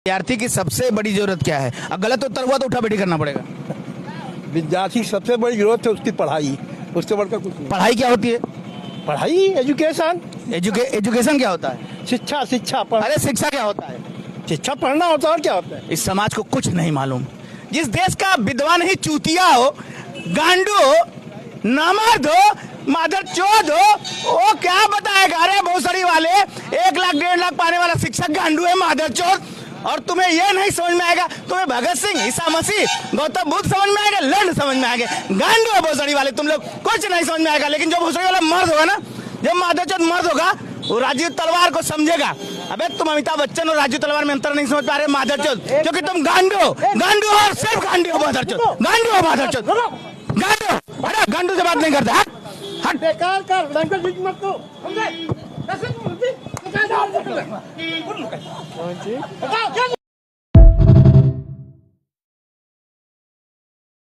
विद्यार्थी की सबसे बड़ी जरूरत क्या है? गलत उत्तर हुआ तो उठा बैठी करना पड़ेगा। विद्यार्थी की सबसे बड़ी जरूरत है उसकी पढ़ाई, उससे बढ़कर कुछ नहीं। पढ़ाई क्या होती है? पढ़ाई एजुकेशन। एजुकेशन क्या होता है? शिक्षा। अरे शिक्षा क्या होता है? शिक्षा पढ़ना होता है और क्या होता है। इस समाज को कुछ नहीं मालूम। जिस देश का विद्वान ही चूतिया हो, गांडू हो, नामर्द हो, मादर चौध हो, वो क्या बताएगा? अरे भोसड़ी वाले 1 लाख 1.5 लाख पाने वाला शिक्षक गांडू है, मादर चौध। और तुम्हें ये नहीं समझ में आएगा, तुम्हें भगत सिंह, ईसा मसीह, गौतम बुद्ध समझ में आएगा, लंड समझ में आएगा। गांडू है भोसड़ी वाले तुम लोग, कुछ नहीं समझ में आएगा। लेकिन जो भोसड़ी वाला मर्द होगा ना, जब मादर चौध मर्द होगा, वो राजीव तलवार को समझेगा। अबे तुम अमिताभ बच्चन और राजीव तलवार में अंतर नहीं समझ पा रहे मादर चौध, क्योंकि तुम गांडू हो और सिर्फ गांडू हो मादर चौध, गांडू हो मादर चौध, गांडू। अरे गांडू से बात नहीं करता। हट बेकार कर लैंग्वेज मत को समझे।